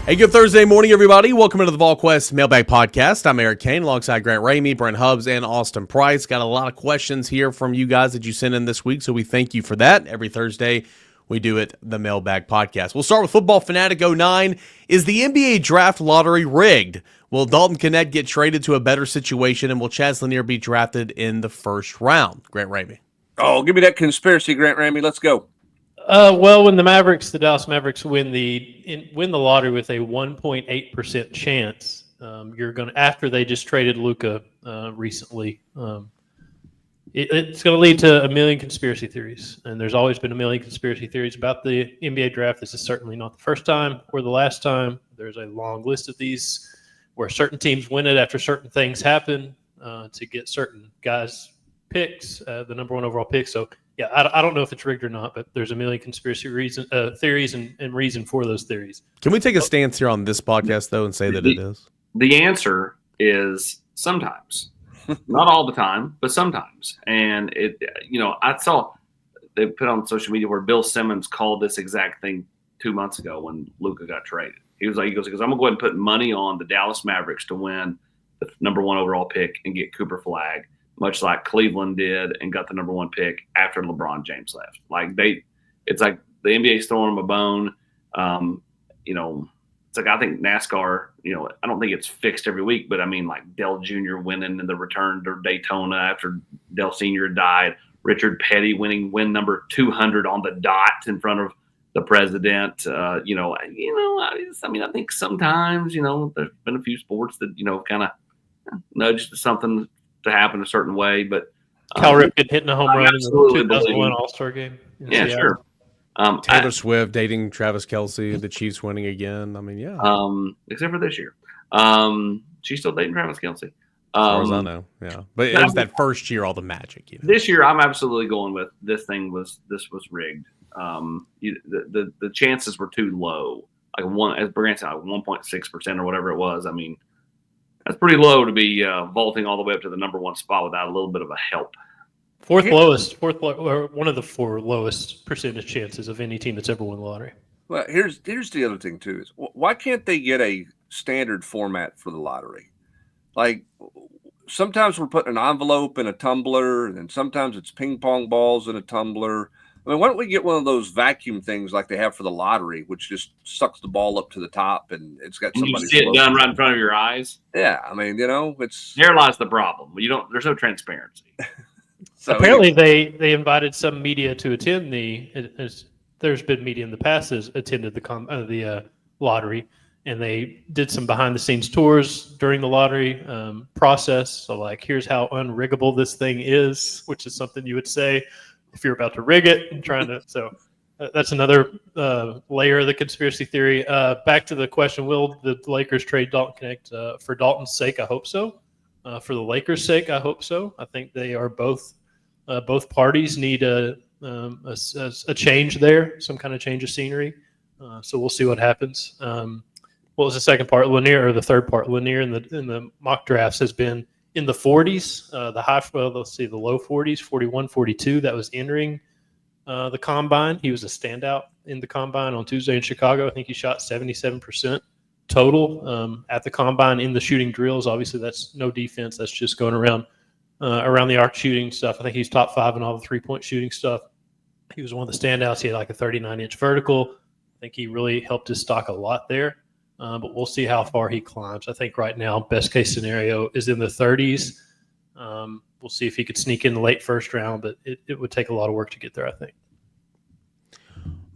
Hey, good Thursday morning, everybody. Welcome into the Volquest Mailbag Podcast. I'm Eric Kane alongside Grant Ramey, Brent Hubbs, and Austin Price. Got a lot of questions here from you guys that you sent in this week, so we thank you for that. Every Thursday, we do it, the Mailbag Podcast. We'll start with Football Fanatic 09. Is the NBA draft lottery rigged? Will Dalton Knecht get traded to a better situation, and will Chaz Lanier be drafted in the first round? Grant Ramey. Oh, give me that conspiracy, Grant Ramey. Let's go. Well, when the Dallas Mavericks win the lottery with a 1.8% chance, you're going to, after they just traded Luka recently, it's going to lead to a million conspiracy theories. And there's always been a million conspiracy theories about the NBA draft. This is certainly not the first time or the last time. There's a long list of these where certain teams win it after certain things happen to get certain guys' picks, the number one overall pick. So, yeah, I don't know if it's rigged or not, but there's a million conspiracy theories and reason for those theories. Can we take a stance here on this podcast, though, and say that it is? The answer is sometimes. Not all the time, but sometimes. And, I saw they put on social media where Bill Simmons called this exact thing 2 months ago when Luka got traded. He goes, I'm going to go ahead and put money on the Dallas Mavericks to win the number one overall pick and get Cooper Flagg, much like Cleveland did and got the number one pick after LeBron James left. It's like the NBA's throwing them a bone. It's like, I think NASCAR, I don't think it's fixed every week, but I mean, like Dale Jr. winning in the return to Daytona after Dale Sr. died, Richard Petty winning win number 200 on the dot in front of the president. I think sometimes, there's been a few sports that, kind of nudged something to happen a certain way, but Cal Ripken hitting a home run in the 2001 All-Star game. Yeah, sure. Taylor Swift dating Travis Kelce, the Chiefs winning again. I mean, yeah. Except for this year. She's still dating Travis Kelce. As far as I know, yeah. But it was that first year, all the magic. This year, I'm absolutely going with this was rigged. The chances were too low. As Brant said, 1.6% or whatever it was. I mean, that's pretty low to be vaulting all the way up to the number one spot without a little bit of a help. One of the four lowest percentage chances of any team that's ever won the lottery. Well, here's the other thing too: is why can't they get a standard format for the lottery? Like sometimes we're putting an envelope in a tumbler, and sometimes it's ping pong balls in a tumbler. I mean, why don't we get one of those vacuum things like they have for the lottery, which just sucks the ball up to the top and it's got somebody. You see it done right in front of your eyes. Yeah, I mean, it's there lies the problem. There's no transparency. So, apparently, they invited some media to attend there's been media in the past that's attended the lottery, and they did some behind the scenes tours during the lottery process. So, here's how unriggable this thing is, which is something you would say if you're about to rig it and trying to. So that's another layer of the conspiracy theory. Back to the question: will the Lakers trade Dalton Knecht for Dalton's sake? I hope so. For the Lakers' sake, I hope so. I think they are both parties need a change there, some kind of change of scenery. So we'll see what happens. What was the second part? Lanier, or the third part? Lanier in the mock drafts has been in the 40s, the low 40s, 41, 42. That was entering the combine. He was a standout in the combine on Tuesday in Chicago. I think he shot 77% total at the combine in the shooting drills. Obviously, that's no defense. That's just going around the arc shooting stuff. I think he's top 5 in all the 3-point shooting stuff. He was one of the standouts. He had a 39-inch vertical. I think he really helped his stock a lot there. But we'll see how far he climbs. I think right now, best case scenario is in the 30s. We'll see if he could sneak in the late first round, but it would take a lot of work to get there, I think.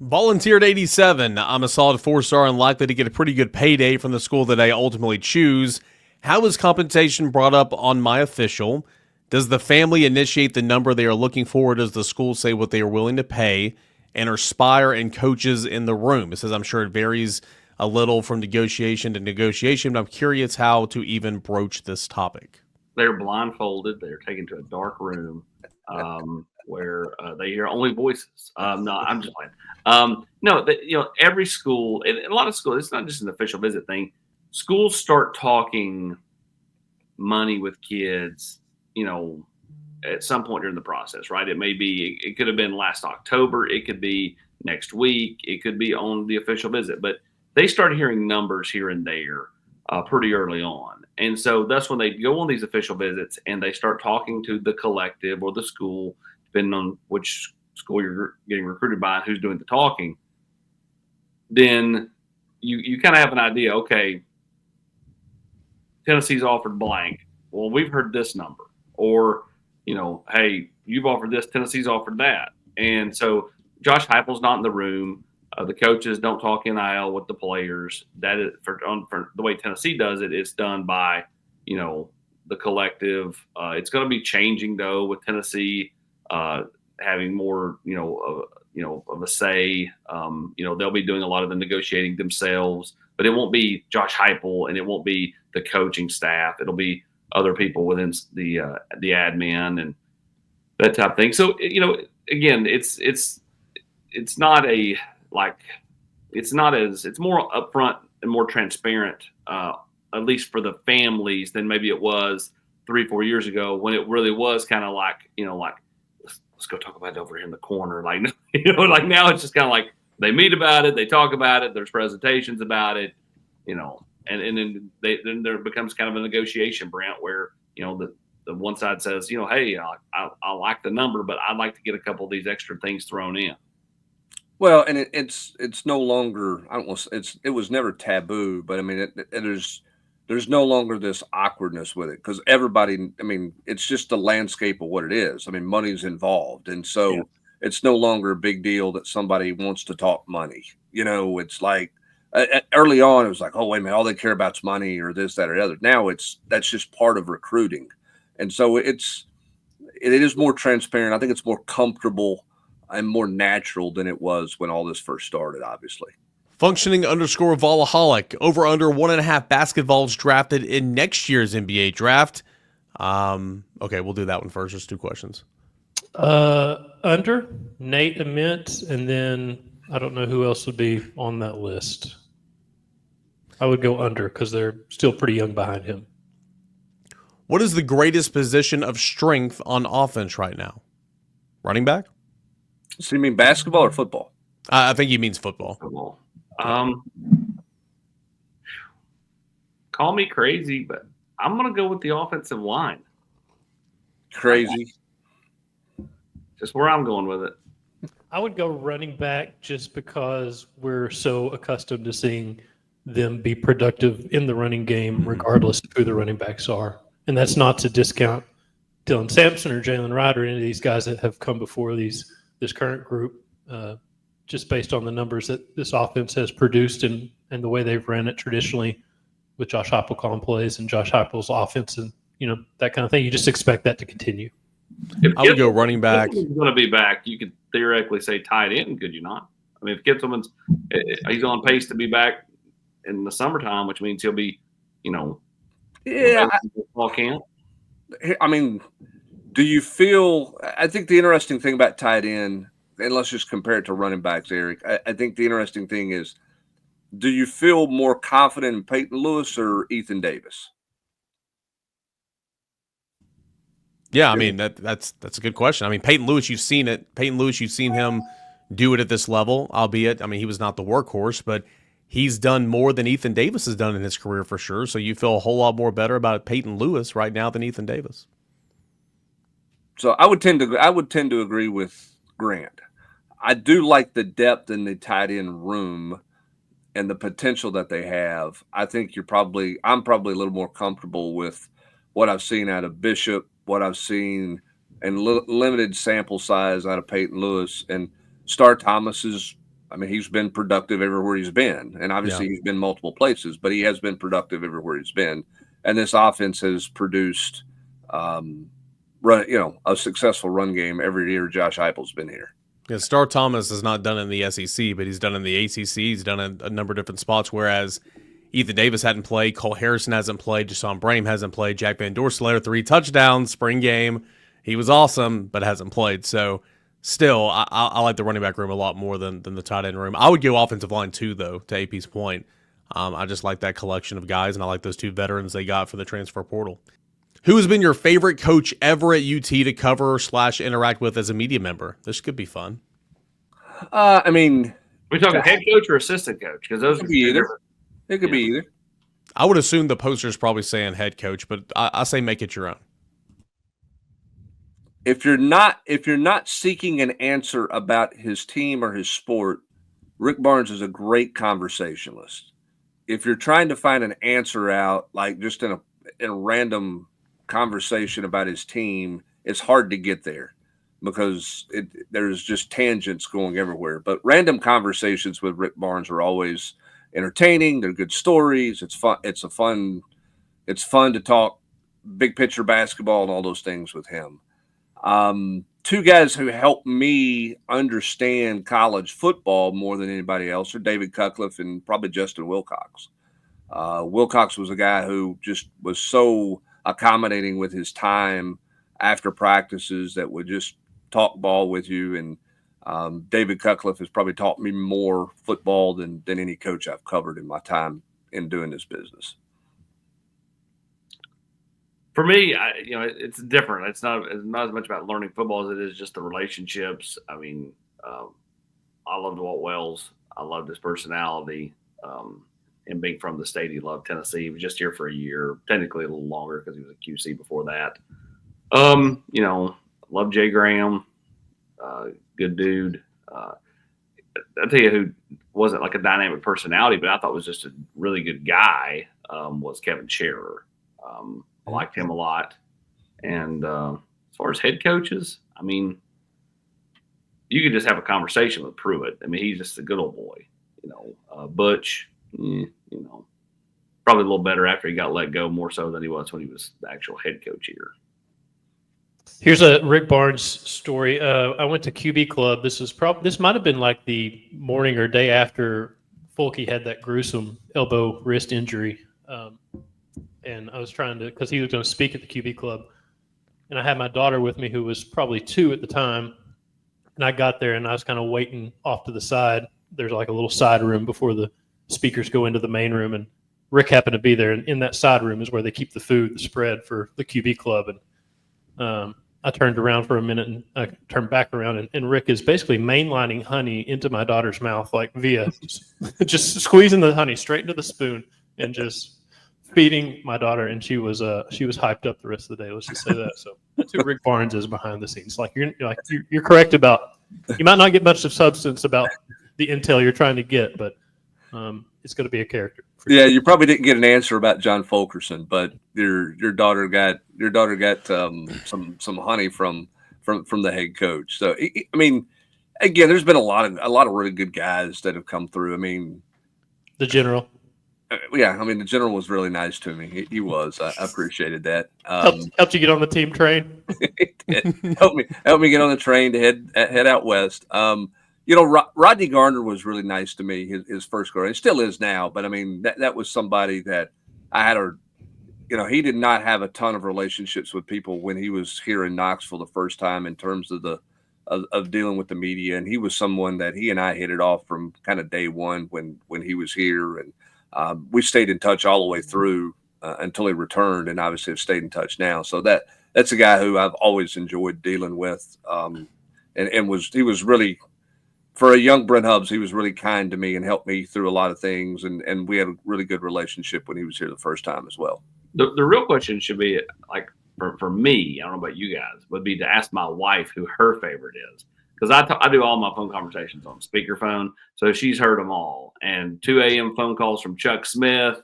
Volunteered 87. I'm a solid 4-star and likely to get a pretty good payday from the school that I ultimately choose. How is compensation brought up on my official? Does the family initiate the number they are looking for? Or does the school say what they are willing to pay? And are spyre and coaches in the room? It says, I'm sure it varies a little from negotiation to negotiation, but I'm curious how to even broach this topic. They're blindfolded. They're taken to a dark room where they hear only voices. No, I'm just playing. Every school, and a lot of schools, it's not just an official visit thing. Schools start talking money with kids, at some point during the process, right? It could have been last October. It could be next week. It could be on the official visit. But they start hearing numbers here and there pretty early on. And so that's when they go on these official visits and they start talking to the collective or the school, depending on which school you're getting recruited by and who's doing the talking. Then you kind of have an idea, okay, Tennessee's offered blank. Well, we've heard this number. Or, hey, you've offered this, Tennessee's offered that. And so Josh Heupel's not in the room. The coaches don't talk NIL with the players. That is for the way Tennessee does it. It's done by, the collective. It's going to be changing though with Tennessee having more, of a say. They'll be doing a lot of the negotiating themselves, but it won't be Josh Heupel and it won't be the coaching staff. It'll be other people within the admin and that type of thing. So again, it's not a it's more upfront and more transparent, at least for the families than maybe it was 3-4 years ago when it really was kind of let's go talk about it over here in the corner. Like now it's just kind of like they meet about it, they talk about it, there's presentations about it, and then there becomes kind of a negotiation, Brent, where, the one side says, hey, I like the number, but I'd like to get a couple of these extra things thrown in. Well, and it's no longer, it was never taboo, but I mean, there's no longer this awkwardness with it because everybody, it's just the landscape of what it is. I mean, money's involved. And so it's no longer a big deal that somebody wants to talk money. It's like early on, it was like, oh, wait a minute, all they care about is money or this, that, or the other. Now that's just part of recruiting. And so it is more transparent. I think it's more comfortable and more natural than it was when all this first started, obviously. Functioning_Volaholic, over under 1.5 BasketVols drafted in next year's NBA draft. Okay, we'll do that one first. Just 2 questions. Under Nate Ament, and then I don't know who else would be on that list. I would go under because they're still pretty young behind him. What is the greatest position of strength on offense right now? Running back? So you mean basketball or football? I think he means football. Football. Call me crazy, but I'm going to go with the offensive line. Crazy. Just where I'm going with it. I would go running back just because we're so accustomed to seeing them be productive in the running game, regardless of who the running backs are. And that's not to discount Dylan Sampson or Jalen Wright or any of these guys that have come before this current group, just based on the numbers that this offense has produced and the way they've ran it traditionally with Josh Heupel calling plays and Josh Heupel's offense and, that kind of thing. You just expect that to continue. I would go running back. If he's going to be back, you could theoretically say tight end, could you not? I mean, if Kitselman's he's on pace to be back in the summertime, which means he'll be, fall camp. I mean, do you feel? I think the interesting thing about tight end, and let's just compare it to running backs, Eric. I think the interesting thing is, do you feel more confident in Peyton Lewis or Ethan Davis? Yeah, I mean that's a good question. I mean, Peyton Lewis, you've seen it. Peyton Lewis, you've seen him do it at this level, albeit, I mean, he was not the workhorse, but he's done more than Ethan Davis has done in his career for sure. So you feel a whole lot more better about Peyton Lewis right now than Ethan Davis. So I would tend to agree with Grant. I do like the depth in the tight end room and the potential that they have. I think I'm probably a little more comfortable with what I've seen out of Bishop, what I've seen in limited sample size out of Peyton Lewis. And Star Thomas he's been productive everywhere he's been. And obviously he's been multiple places, but he has been productive everywhere he's been. And this offense has produced a successful run game every year Josh Heupel's been here. Yeah, Star Thomas has not done it in the SEC, but he's done it in the ACC. He's done it in a number of different spots, whereas Ethan Davis hadn't played, Cole Harrison hasn't played, Jason Brame hasn't played, Jack Van Dorselaer, 3 touchdowns, spring game. He was awesome, but hasn't played. So still, I like the running back room a lot more than the tight end room. I would go offensive line too, though, to AP's point. I just like that collection of guys, and I like those 2 veterans they got for the transfer portal. Who has been your favorite coach ever at UT to cover / interact with as a media member? This could be fun. I mean, we talking head coach or assistant coach? Because those It are could be either. different. It could be either. I would assume the poster's probably saying head coach, but I say make it your own. If you're not seeking an answer about his team or his sport, Rick Barnes is a great conversationalist. If you're trying to find an answer out, like just in a random conversation about his team, it's hard to get there because there's just tangents going everywhere. But random conversations with Rick Barnes are always entertaining. They're good stories. It's fun. It's fun to talk big picture basketball and all those things with him. Two guys who helped me understand college football more than anybody else are David Cutcliffe and probably Justin Wilcox. Wilcox was a guy who just was so accommodating with his time after practices that would just talk ball with you. And David Cutcliffe has probably taught me more football than any coach I've covered in my time in doing this business. For me, it's different. It's not as much about learning football as it is just the relationships. I mean, I loved Walt Wells. I loved his personality. And being from the state, he loved Tennessee. He was just here for a year, technically a little longer because he was a QC before that. Love Jay Graham. Good dude. I'll tell you who wasn't like a dynamic personality, but I thought was just a really good guy, was Kevin Scherer. I liked him a lot. And as far as head coaches, I mean, you could just have a conversation with Pruitt. I mean, he's just a good old boy. Butch, probably a little better after he got let go, more so than he was when he was the actual head coach here. Here's a Rick Barnes story. I went to QB Club. This might have been like the morning or day after Volke had that gruesome elbow wrist injury. And I was trying to, because he was going to speak at the QB Club. And I had my daughter with me who was probably 2 at the time. And I got there and I was kind of waiting off to the side. There's like a little side room before the speakers go into the main room. And Rick happened to be there. And in that side room is where they keep the food, the spread for the QB Club. And I turned around for a minute and I turned back around. And Rick is basically mainlining honey into my daughter's mouth, like via just squeezing the honey straight into the spoon and just feeding my daughter, and she was hyped up the rest of the day. Let's just say that. So that's who Rick Barnes is behind the scenes. Like you're correct about, you might not get much of substance about the intel you're trying to get, but it's going to be a character. Yeah, you probably didn't get an answer about John Fulkerson, but your daughter got some honey from the head coach. So I mean, again, there's been a lot of really good guys that have come through. I mean, the general. Yeah, I mean, the general was really nice to me. He was. I appreciated that. Helped you get on the team train. helped me get on the train to head out west. Rodney Garner was really nice to me. His first girl, and still is now. But I mean, that was somebody that I had he did not have a ton of relationships with people when he was here in Knoxville the first time in terms of of dealing with the media, and he was someone that he and I hit it off from kind of day one when he was here, and we stayed in touch all the way through until he returned, and obviously have stayed in touch now. So that's a guy who I've always enjoyed dealing with, and he was really, for a young Brent Hubbs, he was really kind to me and helped me through a lot of things, and we had a really good relationship when he was here the first time as well. The real question should be, like, for me, I don't know about you guys, would be to ask my wife who her favorite is. Because I do all my phone conversations on speakerphone, so she's heard them all. And 2 a.m. phone calls from Chuck Smith,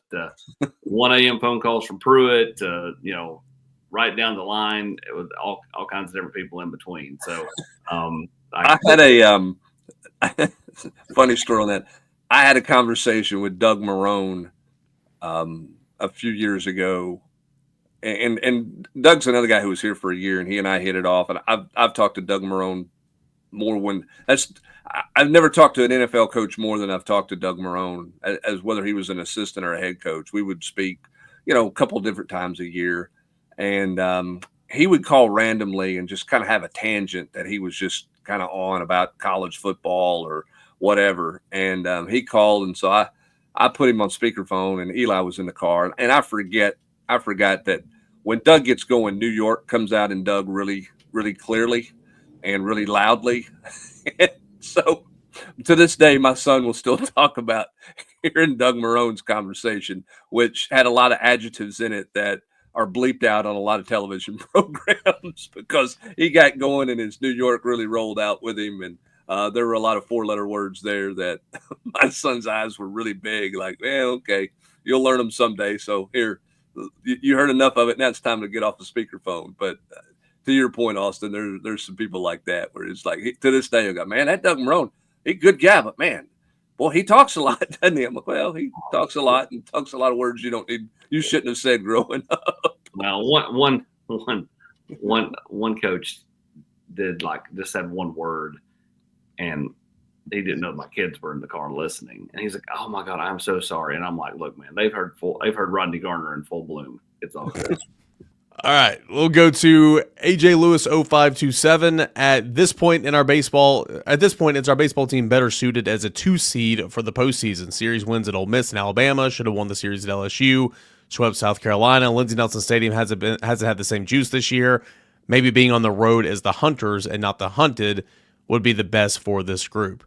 1 a.m. phone calls from Pruitt, right down the line with all kinds of different people in between. So I had a funny story on that. I had a conversation with Doug Marone a few years ago. And Doug's another guy who was here for a year, and he and I hit it off. And I've talked to Doug Marone more I've never talked to an NFL coach more than I've talked to Doug Marone, as whether he was an assistant or a head coach. We would speak, a couple of different times a year, and he would call randomly and just kind of have a tangent that he was just kind of on about college football or whatever. And he called, and so I put him on speakerphone, and Eli was in the car, and I forgot that when Doug gets going, New York comes out in Doug really, really clearly and really loudly. So To this day, my son will still talk about hearing Doug Marone's conversation, which had a lot of adjectives in it that are bleeped out on a lot of television programs because he got going and his New York really rolled out with him. And there were a lot of 4-letter words there that my son's eyes were really big, like, okay, you'll learn them someday. So here, you heard enough of it. Now it's time to get off the speakerphone. But to your point, Austin, there's some people like that where it's like, to this day, I go, man, that Doug Marone, he's a good guy, but man, boy, he talks a lot, doesn't he? I'm like, well, he talks a lot and talks a lot of words you shouldn't have said growing up. Well, one coach did just said one word, and he didn't know my kids were in the car listening, and he's like, "Oh my God, I'm so sorry." And I'm like, "Look, man, they've heard Rodney Garner in full bloom. It's all good." All right, we'll go to AJ Lewis 0527. At this point, it's our baseball team better suited as a 2 seed for the postseason. Series wins at Ole Miss and Alabama. Should have won the series at LSU. Swept South Carolina. Lindsey Nelson Stadium hasn't had the same juice this year. Maybe being on the road as the Hunters and not the Hunted would be the best for this group.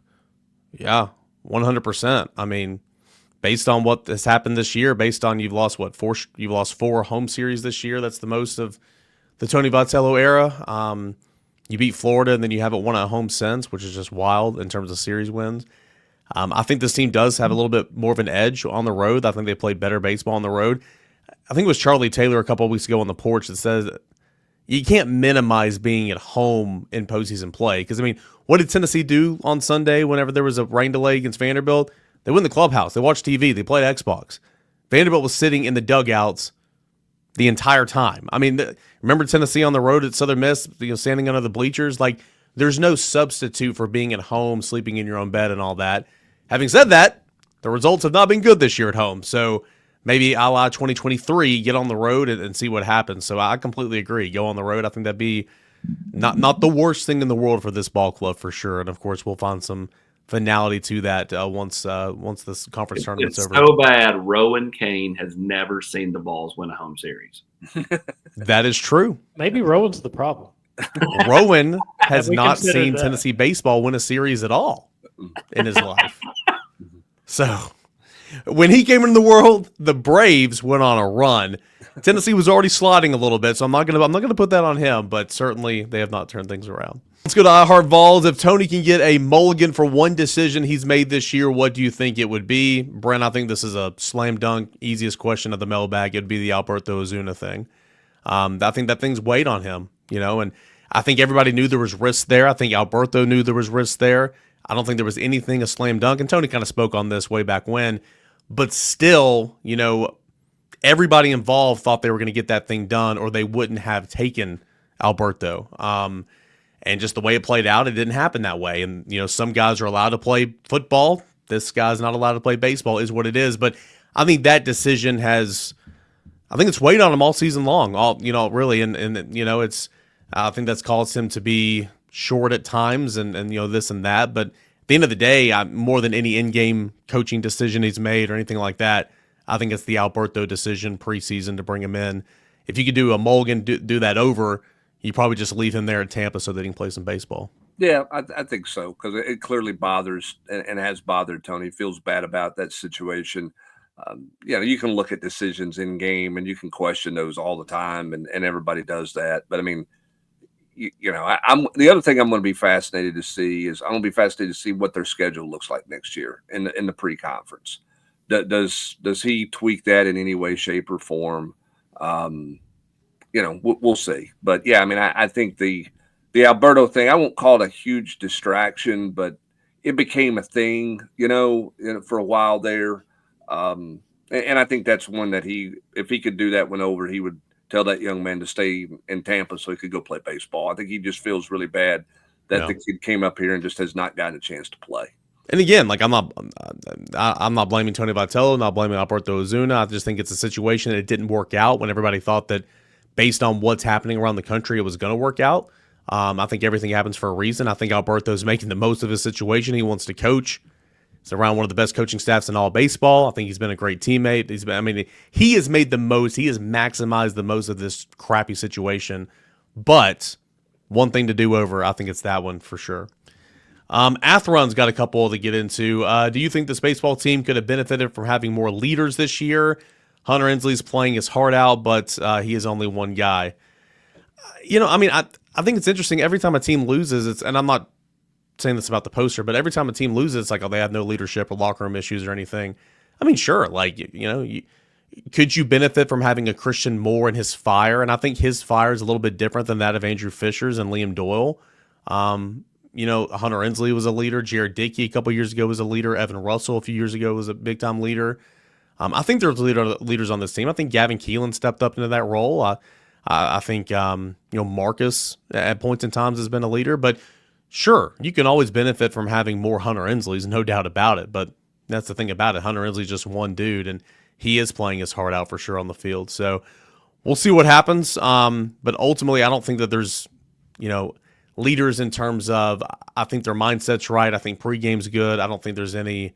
Yeah, 100%. I mean, based on what has happened this year, based on you've lost 4 home series this year. That's the most of the Tony Vitello era. You beat Florida, and then you haven't won at home since, which is just wild in terms of series wins. I think this team does have a little bit more of an edge on the road. I think they played better baseball on the road. I think it was Charlie Taylor a couple of weeks ago on the porch that says you can't minimize being at home in postseason play. Because, I mean, what did Tennessee do on Sunday whenever there was a rain delay against Vanderbilt? They went in the clubhouse. They watched TV. They played Xbox. Vanderbilt was sitting in the dugouts the entire time. I mean, remember Tennessee on the road at Southern Miss, standing under the bleachers? Like, there's no substitute for being at home, sleeping in your own bed and all that. Having said that, the results have not been good this year at home. So maybe a la 2023, get on the road and see what happens. So I completely agree. Go on the road. I think that'd be not the worst thing in the world for this ball club for sure. And, of course, we'll find some finality to that once this conference tournament's over. So bad, Rowan Kane has never seen the Vols win a home series. That is true. Maybe Rowan's the problem. Rowan has not seen that. Tennessee baseball win a series at all in his life. So when he came into the world, the Braves went on a run. Tennessee was already sliding a little bit, so I'm not gonna put that on him, but certainly they have not turned things around. Let's go to Iheartvols. If Tony can get a mulligan for one decision he's made this year, what do you think it would be? Brent, I think this is a slam dunk, easiest question of the mailbag. It'd be the Alberto Ozuna thing. I think that thing's weighed on him, and I think everybody knew there was risk there. I think Alberto knew there was risk there. I don't think there was anything a slam dunk, and Tony kind of spoke on this way back when. But still, everybody involved thought they were going to get that thing done or they wouldn't have taken Alberto. And just the way it played out, it didn't happen that way. And, some guys are allowed to play football. This guy's not allowed to play baseball is what it is. But I think that decision it's weighed on him all season long, really. And it's, I think that's caused him to be short at times and this and that. But at the end of the day, more than any in-game coaching decision he's made or anything like that, I think it's the Alberto decision preseason to bring him in. If you could do a mulligan, do that over, you probably just leave him there at Tampa so that he can play some baseball. Yeah, I think so, because it clearly bothers and has bothered Tony. He feels bad about that situation. You can look at decisions in game and you can question those all the time, and everybody does that. But I mean, I'm the other thing I'm going to be fascinated to see is I'm going to be fascinated to see what their schedule looks like next year in the pre-conference. Does he tweak that in any way, shape, or form? We'll see. But yeah, I mean, I think the Alberto thing, I won't call it a huge distraction, but it became a thing, for a while there. And I think that's one that if he could do that one over, he would tell that young man to stay in Tampa so he could go play baseball. I think he just feels really bad that the kid came up here and just has not gotten a chance to play. And again, I'm not blaming Tony Vitello, not blaming Alberto Ozuna. I just think it's a situation that it didn't work out when everybody thought that based on what's happening around the country, it was going to work out. I think everything happens for a reason. I think Alberto's making the most of his situation. He wants to coach. He's around one of the best coaching staffs in all baseball. I think he's been a great teammate. He has made the most. He has maximized the most of this crappy situation. But one thing to do over, I think it's that one for sure. Athrun's got a couple to get into. Do you think this baseball team could have benefited from having more leaders this year? Hunter Ensley's playing his heart out, but he is only one guy. I think it's interesting. Every time a team loses, and I'm not saying this about the poster, but every time a team loses, it's like, oh, they have no leadership or locker room issues or anything. I mean, sure, could you benefit from having a Christian Moore and his fire? And I think his fire is a little bit different than that of Andrew Fisher's and Liam Doyle. Hunter Ensley was a leader. Jared Dickey a couple years ago was a leader. Evan Russell a few years ago was a big-time leader. I think there's leaders on this team. I think Gavin Keelan stepped up into that role. I think Marcus at points in times has been a leader. But sure, you can always benefit from having more Hunter Ensleys, no doubt about it. But that's the thing about it. Hunter Ensley's just one dude, and he is playing his heart out for sure on the field. So we'll see what happens. But ultimately, I don't think that there's, leaders in terms of, I think their mindset's right. I think pregame's good. I don't think there's any,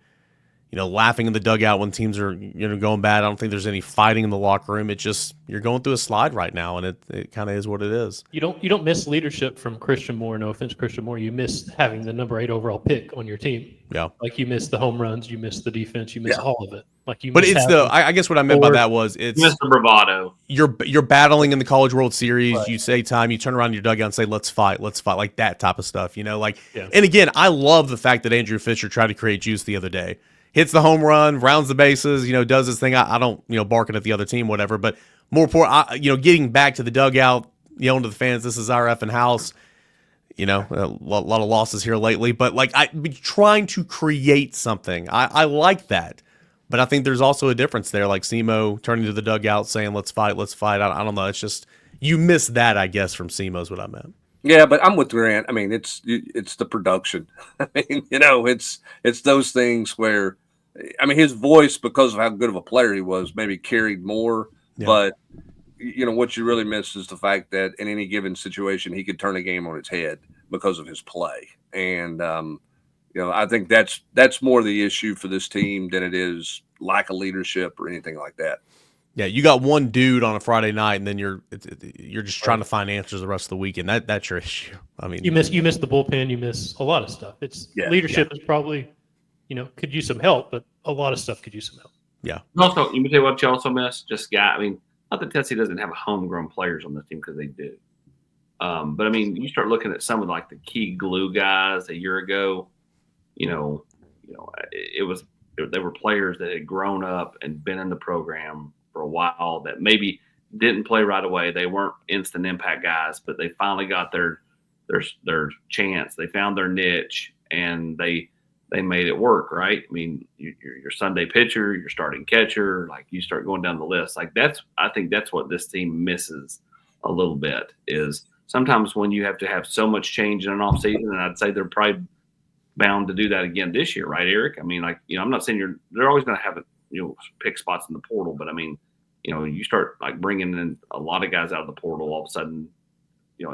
laughing in the dugout when teams are, going bad. I don't think there's any fighting in the locker room. It just, you're going through a slide right now, and it kind of is what it is. You don't miss leadership from Christian Moore. No offense, Christian Moore. You miss having the number 8 overall pick on your team. Yeah. Like you miss the home runs, you miss the defense, you miss all of it. But it's I guess what I meant by that was it's Mr. Bravado. You're battling in the College World Series. Right. You say time. You turn around in your dugout and say, let's fight, like that type of stuff. And again, I love the fact that Andrew Fisher tried to create juice the other day. Hits the home run, rounds the bases, does his thing. I don't, barking at the other team, whatever. But more important, getting back to the dugout, yelling to the fans, this is our effing house. A lot of losses here lately. But, trying to create something. I like that. But I think there's also a difference there, like Simo turning to the dugout saying, let's fight. I don't know. It's just, you miss that, I guess, from Simo is what I meant. Yeah, but I'm with Grant. I mean, it's the production. I mean, it's those things where, his voice, because of how good of a player he was, maybe carried more. Yeah. But, what you really miss is the fact that in any given situation, he could turn a game on its head because of his play. And, I think that's more the issue for this team than it is lack of leadership or anything like that. Yeah, you got one dude on a Friday night, and then you're just trying to find answers the rest of the weekend. That's your issue. I mean, you miss the bullpen, you miss a lot of stuff. Leadership is probably, could use some help, but a lot of stuff could use some help. Yeah. Also, you can tell you what you also miss. Not that Tennessee doesn't have homegrown players on the team, because they do. But you start looking at some of the key glue guys a year ago. They were players that had grown up and been in the program for a while that maybe didn't play right away. They weren't instant impact guys, but they finally got their chance. They found their niche, and they made it work, right? Your Sunday pitcher, your starting catcher, you start going down the list. I think that's what this team misses a little bit, is sometimes when you have to have so much change in an offseason, and I'd say they're probably bound to do that again this year, right, Eric? I'm not saying they're always going to have pick spots in the portal, but you start bringing in a lot of guys out of the portal all of a sudden,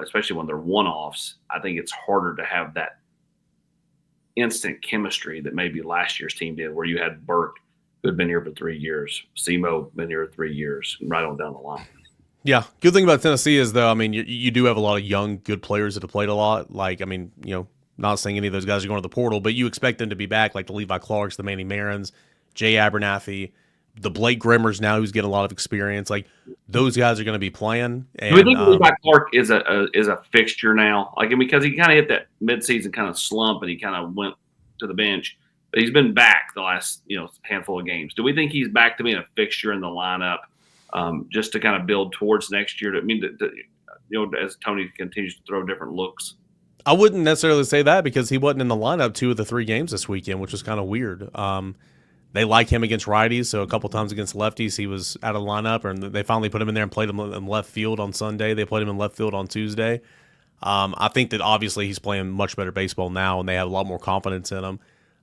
especially when they're one-offs. I think it's harder to have that instant chemistry that maybe last year's team did, where you had Burke, who had been here for 3 years, Simo been here 3 years, right on down the line. Yeah, good thing about Tennessee is, though, you do have a lot of young, good players that have played a lot. Not saying any of those guys are going to the portal, but you expect them to be back, like the Levi Clarks, the Manny Marins, Jay Abernathy, the Blake Grimmers now, who's getting a lot of experience. Those guys are going to be playing. And, do we think Levi Clark is a fixture now? Because he kind of hit that midseason kind of slump, and he kind of went to the bench. But he's been back the last handful of games. Do we think he's back to being a fixture in the lineup, just to kind of build towards next year? As Tony continues to throw different looks. I wouldn't necessarily say that, because he wasn't in the lineup 2 of the 3 games this weekend, which was kind of weird. They like him against righties, so a couple times against lefties he was out of the lineup, and they finally put him in there and played him in left field on Sunday. They played him in left field on Tuesday. I think that obviously he's playing much better baseball now, and they have a lot more confidence in him.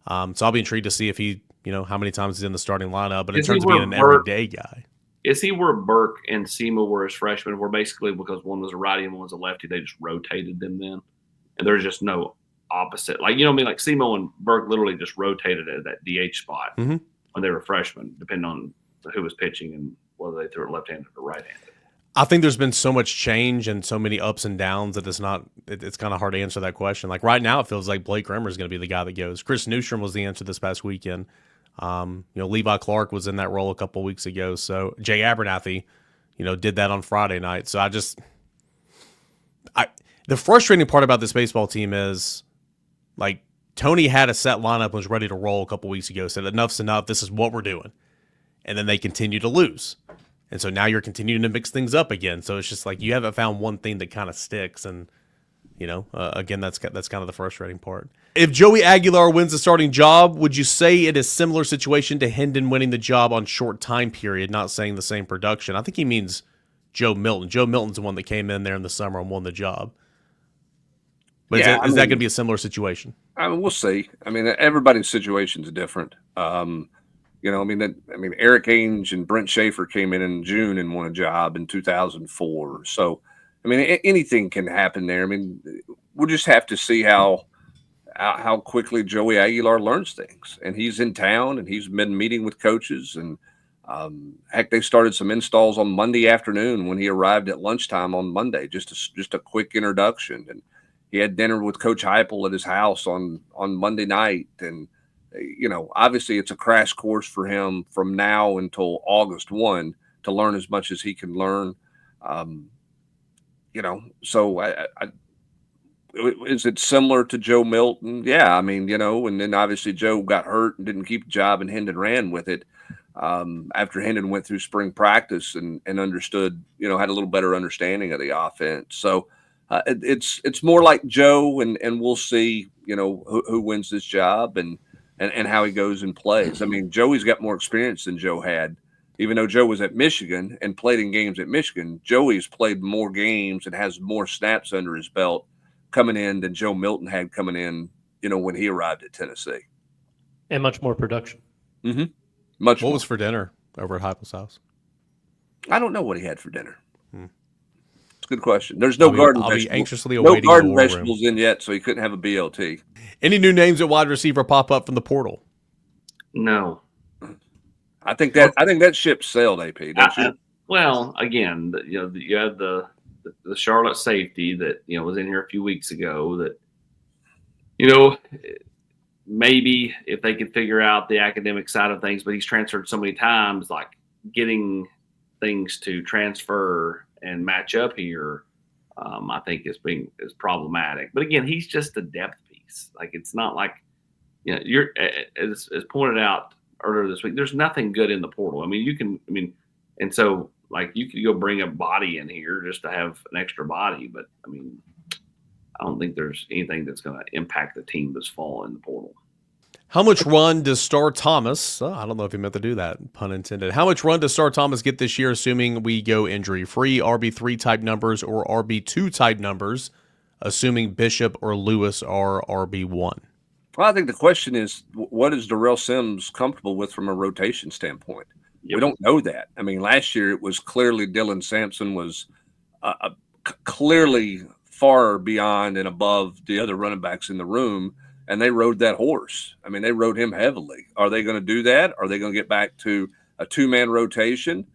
So I'll be intrigued to see if he, how many times he's in the starting lineup. But in terms of being an everyday guy, is he where Burke and Simo were as freshmen, where basically because one was a righty and one was a lefty, they just rotated them then? And there's just no opposite. Simo and Burke literally just rotated at that DH spot when they were freshmen, depending on who was pitching and whether they threw it left-handed or right-handed. I think there's been so much change and so many ups and downs that it's kind of hard to answer that question. Like right now, it feels like Blake Grimmer is going to be the guy that goes. Chris Newstrom was the answer this past weekend. Levi Clark was in that role a couple weeks ago. So Jay Abernathy, did that on Friday night. So the frustrating part about this baseball team is like Tony had a set lineup and was ready to roll a couple weeks ago, said enough's enough. This is what we're doing. And then they continue to lose. And so now you're continuing to mix things up again. So it's just like you haven't found one thing that kind of sticks. And, again, that's kind of the frustrating part. If Joey Aguilar wins the starting job, would you say it is a similar situation to Hendon winning the job on short time period, not saying the same production? I think he means Joe Milton. Joe Milton's the one that came in there in the summer and won the job. But is that going to be a similar situation? I mean, we'll see. I mean, everybody's situation's different. Eric Ainge and Brent Schaefer came in June and won a job in 2004. So, I mean, anything can happen there. I mean, we'll just have to see how quickly Joey Aguilar learns things. And he's in town and he's been meeting with coaches. And heck, they started some installs on Monday afternoon when he arrived at lunchtime on Monday. Just a quick introduction. And he had dinner with Coach Heupel at his house on Monday night. And obviously it's a crash course for him from now until August 1 to learn as much as he can learn. So is it similar to Joe Milton? Yeah. I mean, and then obviously Joe got hurt and didn't keep the job and Hendon ran with it after Hendon went through spring practice and understood, had a little better understanding of the offense. So it's more like Joe and we'll see, who wins this job and how he goes and plays. I mean, Joey's got more experience than Joe had. Even though Joe was at Michigan and played in games at Michigan, Joey's played more games and has more snaps under his belt coming in than Joe Milton had coming in, when he arrived at Tennessee. And much more production. Mm-hmm. What was for dinner over at Heupel's house? I don't know what he had for dinner. It's a good question. There's no garden I'll vegetables. Be anxiously awaiting no garden vegetables in yet, so he couldn't have a BLT. Any new names at wide receiver pop up from the portal? No. I think that ship sailed, AP. Don't you? Well, again, you had the Charlotte safety that was in here a few weeks ago. That maybe if they could figure out the academic side of things, but he's transferred so many times, like getting things to transfer and match up here, I think is problematic. But again, he's just a depth piece. Like it's not like you're as pointed out earlier this week. There's nothing good in the portal. And so like you could go bring a body in here just to have an extra body, but I mean, I don't think there's anything that's going to impact the team this fall in the portal. How much run does Star Thomas, I don't know if he meant to do that, pun intended. How much run does Star Thomas get this year, assuming we go injury-free, RB3 type numbers or RB2 type numbers, assuming Bishop or Lewis are RB1? Well, I think the question is, what is Darrell Sims comfortable with from a rotation standpoint? Yep. We don't know that. I mean, last year it was clearly Dylan Sampson was clearly far beyond and above the other running backs in the room, and they rode that horse. I mean, they rode him heavily. Are they going to do that? Are they going to get back to a two-man rotation?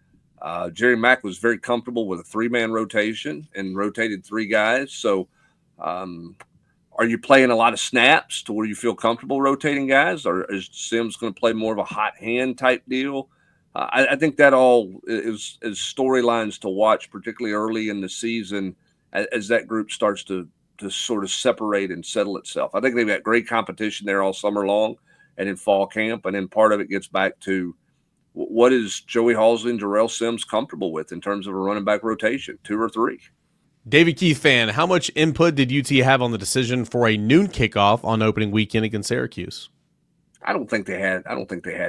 Jerry Mack was very comfortable with a three-man rotation and rotated three guys. So are you playing a lot of snaps to where you feel comfortable rotating guys, or is Sims going to play more of a hot hand type deal? I think that all is storylines to watch, particularly early in the season as that group starts to sort of separate and settle itself. I think they've got great competition there all summer long and in fall camp. And then part of it gets back to what is Joey Halsey and Darrell Sims comfortable with in terms of a running back rotation, 2 or 3? David Keith fan, how much input did UT have on the decision for a noon kickoff on opening weekend against Syracuse? I don't think they had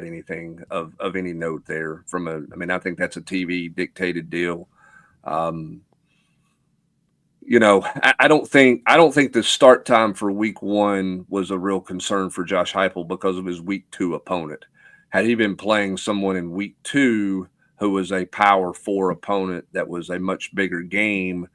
anything of any note there I think that's a TV dictated deal. I don't think the start time for week 1 was a real concern for Josh Heupel because of his week 2 opponent. Had he been playing someone in week 2 who was a power 4 opponent that was a much bigger game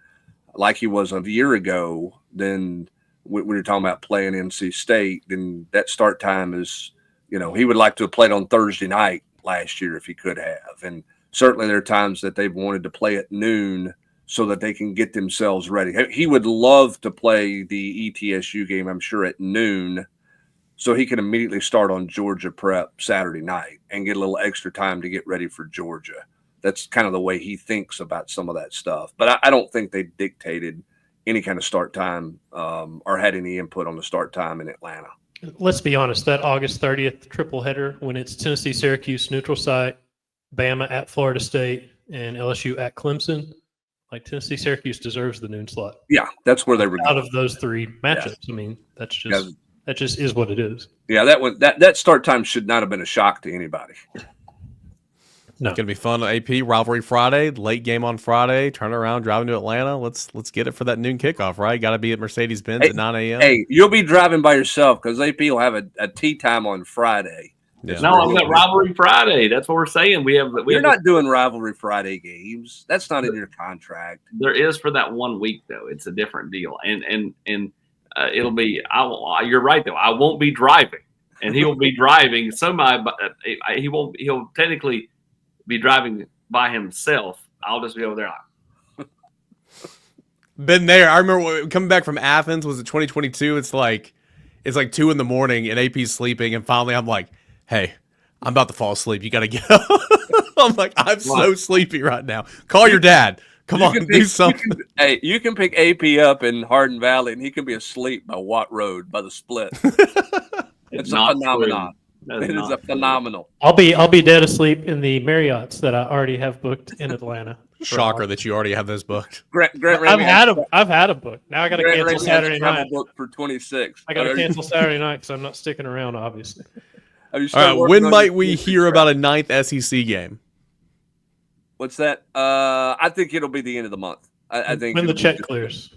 like he was a year ago, then when you're talking about playing NC State, then that start time is, he would like to have played on Thursday night last year if he could have. And certainly there are times that they've wanted to play at noon so that they can get themselves ready. He would love to play the ETSU game, I'm sure, at noon, so he can immediately start on Georgia prep Saturday night and get a little extra time to get ready for Georgia. That's kind of the way he thinks about some of that stuff. But I don't think they dictated any kind of start time or had any input on the start time in Atlanta. Let's be honest, that August 30th triple header, when it's Tennessee, Syracuse, neutral site, Bama at Florida State, and LSU at Clemson, like Tennessee, Syracuse deserves the noon slot. Yeah, that's where they were out going. of those three matchups. Yeah. I mean, that just is what it is. Yeah, that start time should not have been a shock to anybody. No. It's going to be fun on AP. Rivalry Friday, late game on Friday, turn around, driving to Atlanta. Let's get it for that noon kickoff, right? Got to be at Mercedes-Benz at 9 a.m. Hey, you'll be driving by yourself because AP will have a tea time on Friday. Yeah. No, I've got Rivalry Friday. That's what we're saying. You're not doing Rivalry Friday games. That's not in your contract. There is for that 1 week, though. It's a different deal. And it'll be you're right, though. I won't be driving, and he will be driving. He'll technically be driving by himself. I'll just be over there. Been there. I remember coming back from Athens. Was it 2022? It's like 2 a.m. and AP's sleeping, and finally I'm like, hey, I'm about to fall asleep. You got to get up. I'm like, I'm so sleepy right now. Call your dad. Come on, do something. You can pick AP up in Hardin Valley, and he can be asleep by Watt Road by the split. It's a phenomenon. It is a phenomenal. I'll be dead asleep in the Marriotts that I already have booked in Atlanta. Shocker that you already have those booked. I've had a book. Now I got to cancel Saturday night. Book for 26. I got to cancel Saturday night because I'm not sticking around, obviously. All right, when might we hear about a 9th SEC game? What's that? I think it'll be the end of the month. I think when the check clears.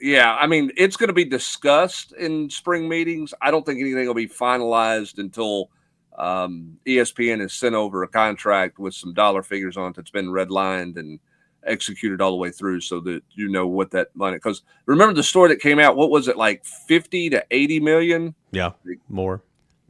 Yeah, I mean, it's going to be discussed in spring meetings. I don't think anything will be finalized until ESPN has sent over a contract with some dollar figures on it that's been redlined and executed all the way through, so that you know what that money. Because remember the story that came out? What was it, like 50 to 80 million? Yeah, more.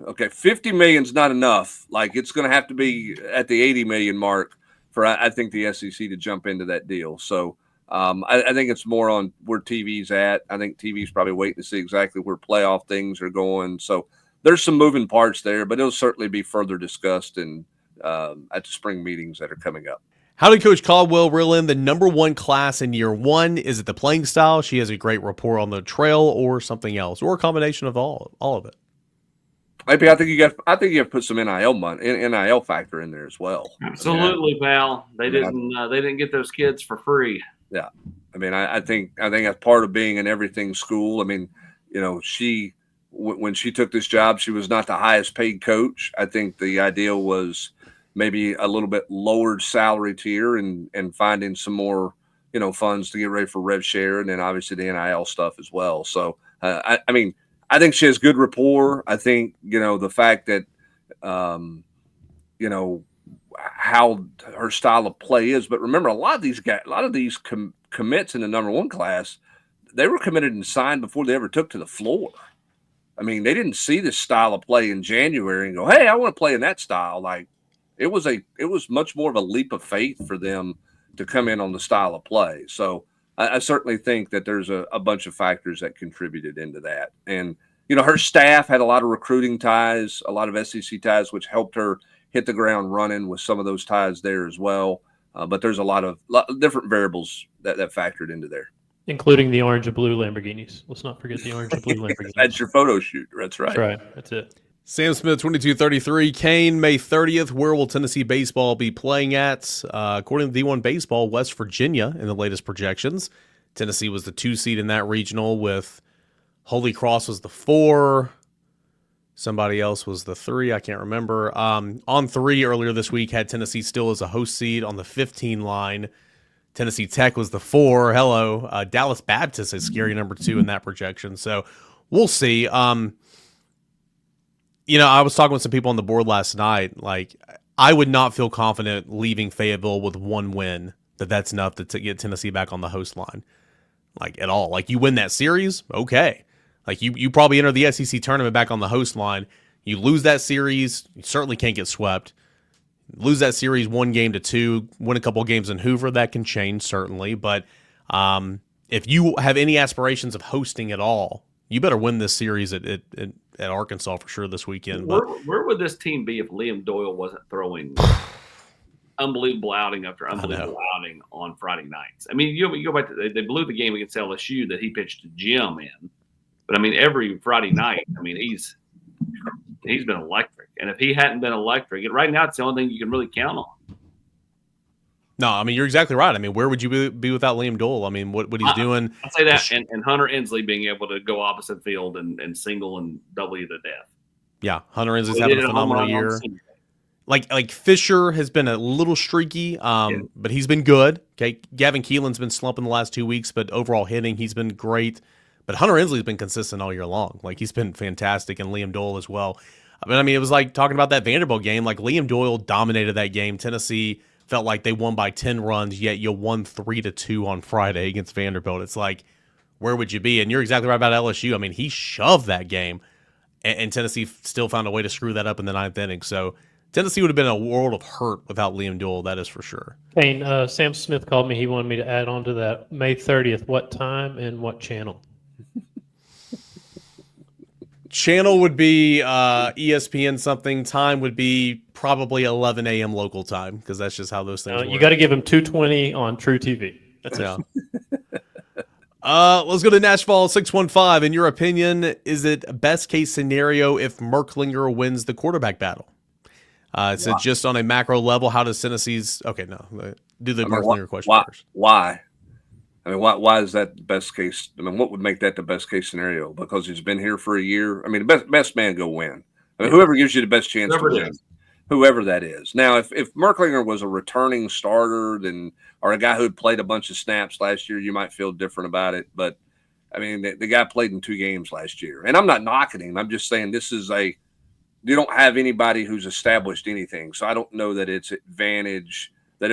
Okay, 50 million's not enough. Like, it's going to have to be at the 80 million mark for I think the SEC to jump into that deal. So I think it's more on where TV's at. I think TV's probably waiting to see exactly where playoff things are going. So there's some moving parts there, but it'll certainly be further discussed in at the spring meetings that are coming up. How did Coach Caldwell reel in the number one class in year one? Is it the playing style? She has a great rapport on the trail, or something else, or a combination of all of it? Maybe I think you have to put some NIL factor in there as well. Absolutely, pal. They didn't get those kids for free. Yeah, I mean, I think that's part of being an everything school. I mean, you know, when she took this job, she was not the highest paid coach. I think the idea was maybe a little bit lowered salary tier and finding some more, you know, funds to get ready for rev share, and then obviously the NIL stuff as well. So I mean, I think she has good rapport. I think, you know, the fact that, you know, how her style of play is. But remember, a lot of these commits in the number one class, they were committed and signed before they ever took to the floor. I mean, they didn't see this style of play in January and go, hey, I want to play in that style. Like, it was much more of a leap of faith for them to come in on the style of play. So I certainly think that there's a bunch of factors that contributed into that. And, you know, her staff had a lot of recruiting ties, a lot of SEC ties, which helped her hit the ground running with some of those ties there as well. But there's a lot of different variables that factored into there. Including the orange and blue Lamborghinis. Let's not forget the orange and blue Lamborghinis. That's your photo shoot. That's right. That's right. That's it. Sam Smith, 2233. Kane, May 30th. Where will Tennessee baseball be playing at? According to D1 Baseball, West Virginia in the latest projections. Tennessee was the 2 seed in that regional, with Holy Cross was the 4. Somebody else was the 3. I can't remember. On 3 earlier this week had Tennessee still as a host seed on the 15 line. Tennessee Tech was the 4. Hello. Dallas Baptist is scary number 2 in that projection. So we'll see. You know, I was talking with some people on the board last night. Like, I would not feel confident leaving Fayetteville with 1 win, that's enough to get Tennessee back on the host line. Like, at all. Like, you win that series, okay. Like, you probably enter the SEC tournament back on the host line. You lose that series, you certainly can't get swept. lose that series 1-2, win a couple games in Hoover, that can change certainly. But if you have any aspirations of hosting at all, you better win this series at Arkansas for sure this weekend. Where would this team be if Liam Doyle wasn't throwing unbelievable outing after unbelievable outing on Friday nights? I mean, you go back to they blew the game against LSU that he pitched Jim in, but I mean every Friday night, I mean he's been electric. And if he hadn't been electric, right now it's the only thing you can really count on. No, I mean, you're exactly right. I mean, where would you be without Liam Doyle? I mean, what he's doing. I'd say that, and Hunter Inslee being able to go opposite field and single and double you to death. Yeah, Hunter Inslee's having a phenomenal year. Like Fisher has been a little streaky, but he's been good. Okay, Gavin Keelan's been slumping the last 2 weeks, but overall hitting, he's been great. But Hunter Inslee's been consistent all year long. Like, he's been fantastic, and Liam Doyle as well. I mean, it was like talking about that Vanderbilt game. Like, Liam Doyle dominated that game. Tennessee felt like they won by 10 runs, yet you won 3-2 on Friday against Vanderbilt. It's like, where would you be? And you're exactly right about LSU. I mean, he shoved that game, and Tennessee still found a way to screw that up in the 9th inning. So Tennessee would have been a world of hurt without Liam Doyle, that is for sure. Kane, Sam Smith called me. He wanted me to add on to that. May 30th, what time and what channel? Channel would be ESPN something. Time would be probably 11 a.m. local time, because that's just how those things work. You got to give him 220 on True TV. That's it. Let's go to Nashville 615. In your opinion, is it best case scenario if Merklinger wins the quarterback battle? So just on a macro level, how does Tennessee's – okay, no. Do the Merklinger question first. Why? I mean, why is that the best case? I mean, what would make that the best case scenario? Because he's been here for a year? I mean, the best man go win. I mean, whoever gives you the best chance to win, whoever that is. Now, if Merklinger was a returning starter or a guy who had played a bunch of snaps last year, you might feel different about it. But, I mean, the guy played in 2 games last year. And I'm not knocking him. I'm just saying this is you don't have anybody who's established anything. So I don't know that it's advantage, I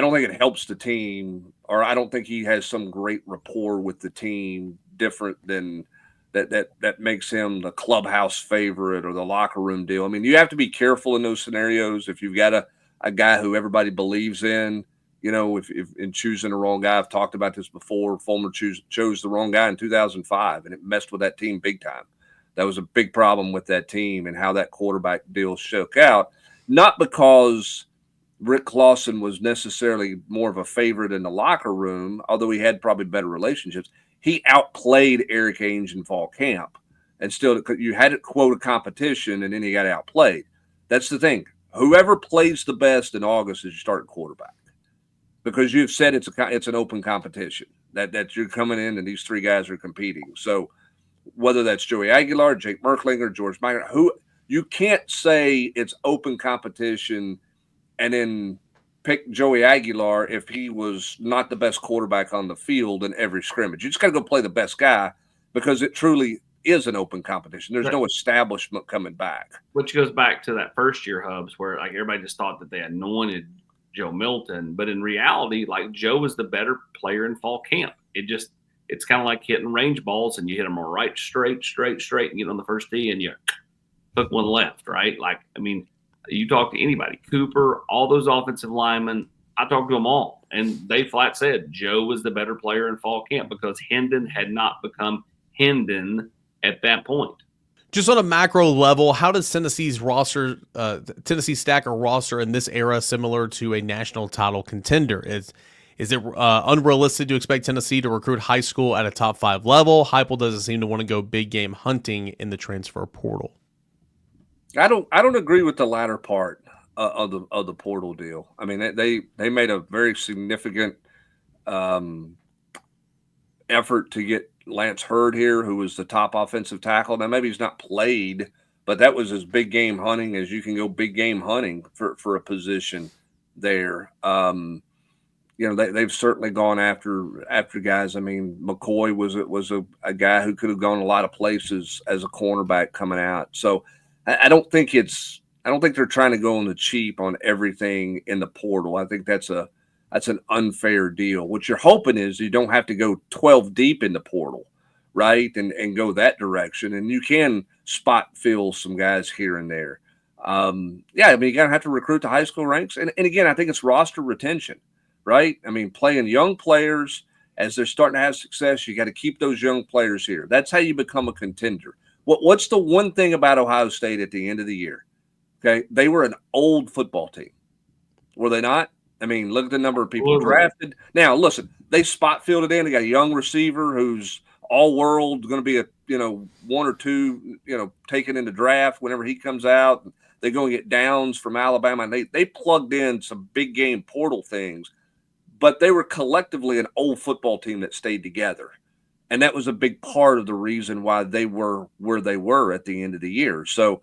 don't think it helps the team, or I don't think he has some great rapport with the team different than that makes him the clubhouse favorite or the locker room deal. I mean, you have to be careful in those scenarios. If you've got a guy who everybody believes in, if in choosing the wrong guy. I've talked about this before. Fulmer chose the wrong guy in 2005, and it messed with that team big time. That was a big problem with that team and how that quarterback deal shook out. Not because Rick Clausen was necessarily more of a favorite in the locker room, although he had probably better relationships. He outplayed Eric Ainge in fall camp, and still you had to quote a competition, and then he got outplayed. That's the thing. Whoever plays the best in August is your starting quarterback, because you've said it's an open competition that you're coming in and these 3 guys are competing. So whether that's Joey Aguilar, Jake Merklinger, George Meyer, you can't say it's open competition and then pick Joey Aguilar if he was not the best quarterback on the field in every scrimmage. You just got to go play the best guy, because it truly is an open competition. There's no establishment coming back. Which goes back to that first year, Hubs, where like everybody just thought that they anointed Joe Milton. But in reality, like, Joe was the better player in fall camp. It's kind of like hitting range balls, and you hit them right straight, and get on the first tee and you hook one left, right? Like, I mean, you talk to anybody, Cooper, all those offensive linemen, I talked to them all, and they flat said Joe was the better player in fall camp because Hendon had not become Hendon at that point. Just on a macro level, how does Tennessee's roster, Tennessee stack a roster in this era similar to a national title contender? Is it unrealistic to expect Tennessee to recruit high school at a top 5 level? Heupel doesn't seem to want to go big game hunting in the transfer portal. I don't agree with the latter part of the portal deal. I mean, they made a very significant effort to get Lance Hurd here, who was the top offensive tackle. Now, maybe he's not played, but that was as big game hunting as you can go big game hunting for a position there. They've certainly gone after guys. I mean, McCoy was a guy who could have gone a lot of places as a cornerback coming out. So I don't think they're trying to go on the cheap on everything in the portal. I think that's an unfair deal. What you're hoping is you don't have to go 12 deep in the portal, right? And go that direction. And you can spot fill some guys here and there. Yeah, I mean, you're going to have to recruit to high school ranks. And again, I think it's roster retention, right? I mean, playing young players as they're starting to have success, you got to keep those young players here. That's how you become a contender. What's the one thing about Ohio State at the end of the year? Okay, they were an old football team. Were they not? I mean, look at the number of people drafted. Now, listen, they spot fielded in. They got a young receiver who's all-world, going to be a one or two taken in the draft whenever he comes out. They go and get Downs from Alabama, and they plugged in some big game portal things, but they were collectively an old football team that stayed together, and that was a big part of the reason why they were where they were at the end of the year. So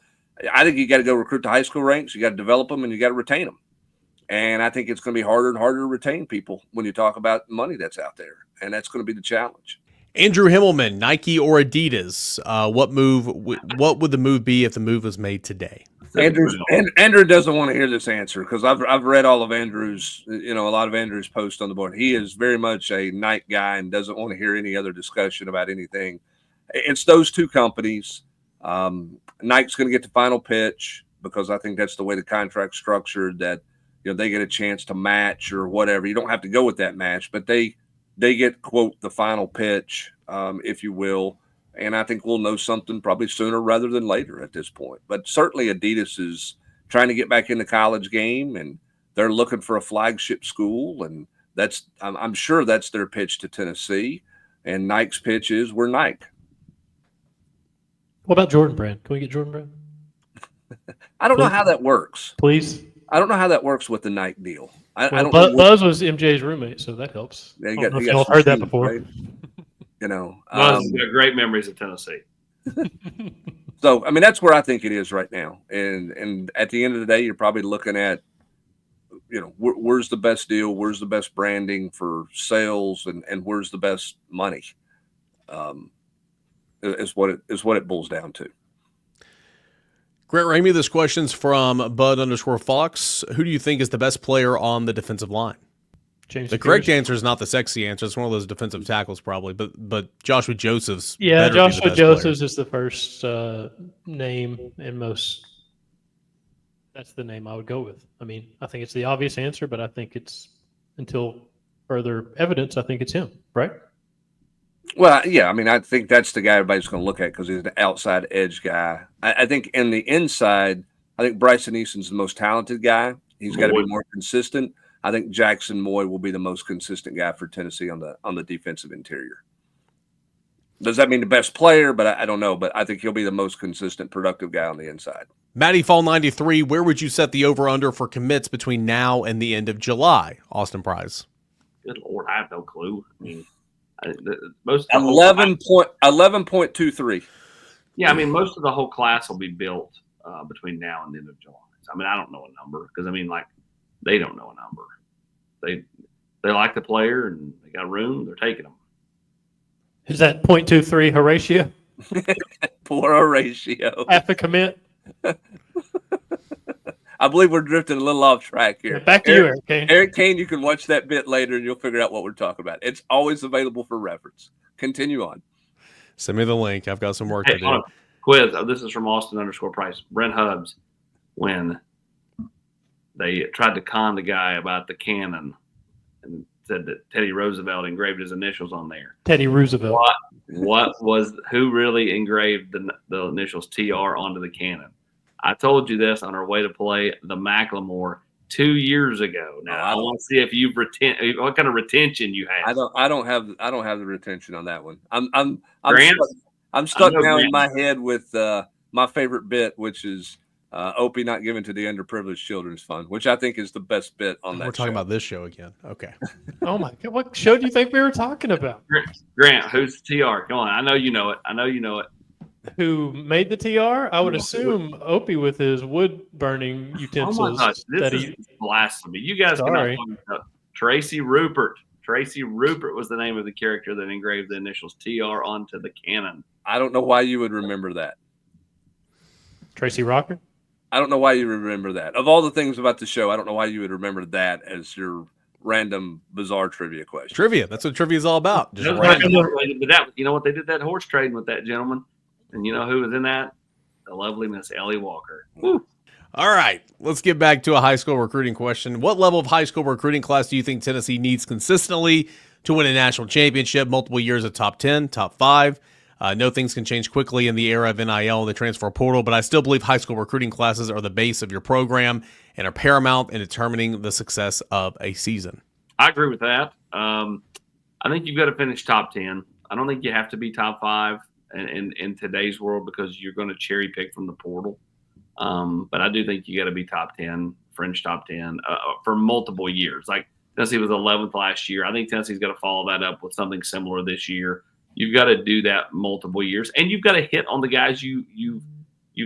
I think you got to go recruit to high school ranks. You got to develop them, and you got to retain them. And I think it's going to be harder and harder to retain people when you talk about money that's out there, and that's going to be the challenge. AndrewHimmelman, Nike or Adidas? What would the move be if the move was made today? Andrew doesn't want to hear this answer because I've read all of Andrew's, a lot of Andrew's posts on the board. He is very much a Nike guy and doesn't want to hear any other discussion about anything. It's those two companies. Nike's going to get the final pitch because I think that's the way the contract's structured, that they get a chance to match or whatever. You don't have to go with that match, but they get, quote, the final pitch, if you will. And I think we'll know something probably sooner rather than later at this point. But certainly Adidas is trying to get back in the college game, and they're looking for a flagship school. And I'm sure that's their pitch to Tennessee. And Nike's pitch is, we're Nike. What about Jordan Brand? Can we get Jordan Brand? I don't know how that works. Please. I don't know how that works with the Nike deal. I don't Buzz was MJ's roommate, so that helps. Yeah, I don't know if y'all heard that before. Right? Buzz has got great memories of Tennessee. So, I mean, that's where I think it is right now. And at the end of the day, you're probably looking at, where's the best deal? Where's the best branding for sales? And where's the best money? Is what it boils down to. Grant Ramey, this question's from Bud_Fox. Who do you think is the best player on the defensive line? The correct answer is not the sexy answer. It's one of those defensive tackles probably, but Joshua Joseph's. Yeah, Joshua Joseph's is the first name and most. That's the name I would go with. I mean, I think it's the obvious answer, but I think it's, until further evidence, I think it's him, right? Well, yeah, I mean, I think that's the guy everybody's going to look at because he's the outside edge guy. I think in the inside, I think Bryson Easton's the most talented guy. He's got to be more consistent. I think Jackson Moy will be the most consistent guy for Tennessee on the defensive interior. Does that mean the best player? But I don't know. But I think he'll be the most consistent, productive guy on the inside. Matty Fall 93, where would you set the over-under for commits between now and the end of July? Austin Price. Good Lord, I have no clue. I mean, most 11.23. Yeah, I mean, most of the whole class will be built between now and the end of July. I mean, I don't know a number because, I mean, like, they don't know a number. They like the player and they got room. They're taking them. Is that 0.23 Horatio? Poor Horatio. Half a commit. I believe we're drifting a little off track here. Back to you, Eric Kane. Eric Kane, you can watch that bit later and you'll figure out what we're talking about. It's always available for reference. Continue on. Send me the link. I've got some work to do. Quiz. This is from Austin_Price. Brent Hubbs, when they tried to con the guy about the cannon and said that Teddy Roosevelt engraved his initials on there. Teddy Roosevelt. Who really engraved the initials TR onto the cannon? I told you this on our way to play the Macklemore 2 years ago. Now I want to see if you've what kind of retention you have. I don't have the retention on that one. I'm stuck now in my head with my favorite bit, which is Opie not given to the underprivileged children's fund, which I think is the best bit on that. We're talking about this show again. Okay. Oh my God, what show do you think we were talking about? Grant, who's TR? Come on, I know you know it. Who made the TR? I would assume Opie with his wood burning utensils. Oh my gosh, this is blasphemy! You guys cannot talk about Tracy Rupert. Tracy Rupert was the name of the character that engraved the initials TR onto the cannon. I don't know why you would remember that. Tracy Rocker? I don't know why you remember that. Of all the things about the show, I don't know why you would remember that as your random, bizarre trivia question. Trivia. That's what trivia is all about. You know what? They did that horse trading with that gentleman. And you know who was in that? The lovely Miss Ellie Walker. Woo. All right, let's get back to a high school recruiting question. What level of high school recruiting class do you think Tennessee needs consistently to win a national championship, multiple years of top 10, top 5? Know things can change quickly in the era of NIL and the transfer portal, but I still believe high school recruiting classes are the base of your program and are paramount in determining the success of a season. I agree with that. I think you've got to finish top 10. I don't think you have to be top 5 in today's world because you're going to cherry pick from the portal. But I do think you got to be top 10, fringe top 10 for multiple years. Like Tennessee was 11th last year. I think Tennessee's got to follow that up with something similar this year. You've got to do that multiple years, and you've got to hit on the guys you've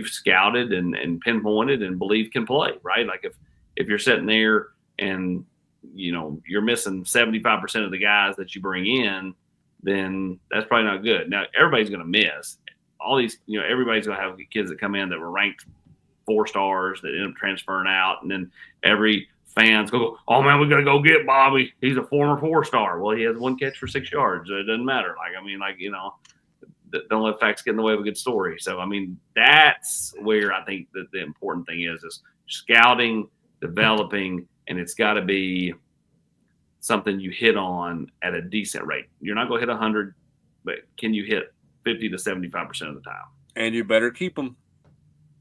scouted and pinpointed and believe can play, right? Like if you're sitting there and you're missing 75% of the guys that you bring in, then that's probably not good. Now everybody's going to miss all these. Everybody's going to have kids that come in that were ranked 4 stars that end up transferring out, and then every fans go, "Oh man, we got to go get Bobby. He's a former 4-star." Well, he has 1 catch for 6 yards. It doesn't matter. Don't let facts get in the way of a good story. So, that's where I think that the important thing is scouting, developing, and it's got to be something you hit on at a decent rate. You're not going to hit 100, but can you hit 50 to 75% of the time? And you better keep them.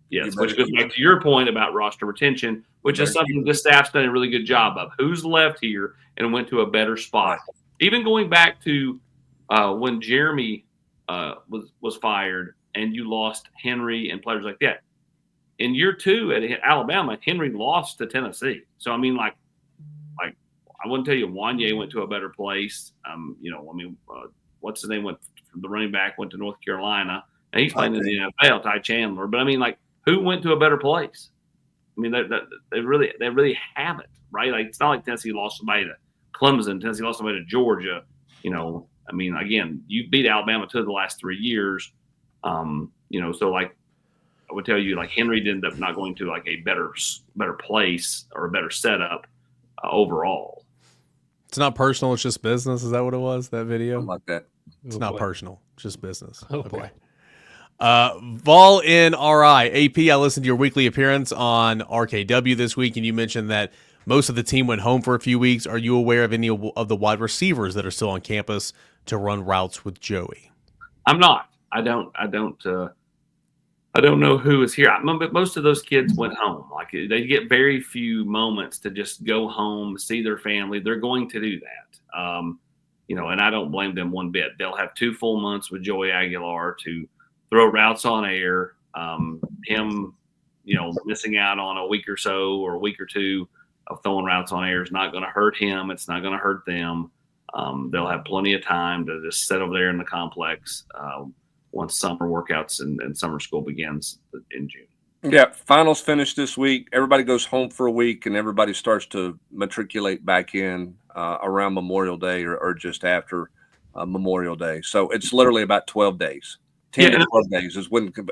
Yes, which goes back to your point about roster retention, which is something this staff's done a really good job of. Who's left here and went to a better spot? Even going back to when Jeremy was fired and you lost Henry and players like that. In year 2 at Alabama, Henry lost to Tennessee. So, I wouldn't tell you Wanye went to a better place. What's his name? The running back went to North Carolina, and he's playing in the NFL, Ty Chandler. But, who went to a better place? They really haven't, right? Like, it's not like Tennessee lost somebody to Clemson, Tennessee lost somebody to Georgia. Again, you beat Alabama 2 of the last 3 years. So I would tell you, Henry did end up not going to a better place or a better setup overall. It's not personal. It's just business. Is that what it was? That video? Something like that. It's not personal. Just business. Oh, boy. VolnRI. AP, I listened to your weekly appearance on RKW this week, and you mentioned that most of the team went home for a few weeks. Are you aware of any of the wide receivers that are still on campus to run routes with Joey? I'm not. I don't know who is here. But most of those kids went home. They get very few moments to just go home, see their family. They're going to do that. And I don't blame them one bit. They'll have 2 full months with Joey Aguilar to throw routes on air. Him, missing out on a week or so or a week or 2 of throwing routes on air is not going to hurt him. It's not going to hurt them. They'll have plenty of time to just sit over there in the complex once summer workouts and summer school begins in June. Yeah, finals finish this week. Everybody goes home for a week, and everybody starts to matriculate back in around Memorial Day or just after Memorial Day. So it's literally about 12 days. 10 to 12 days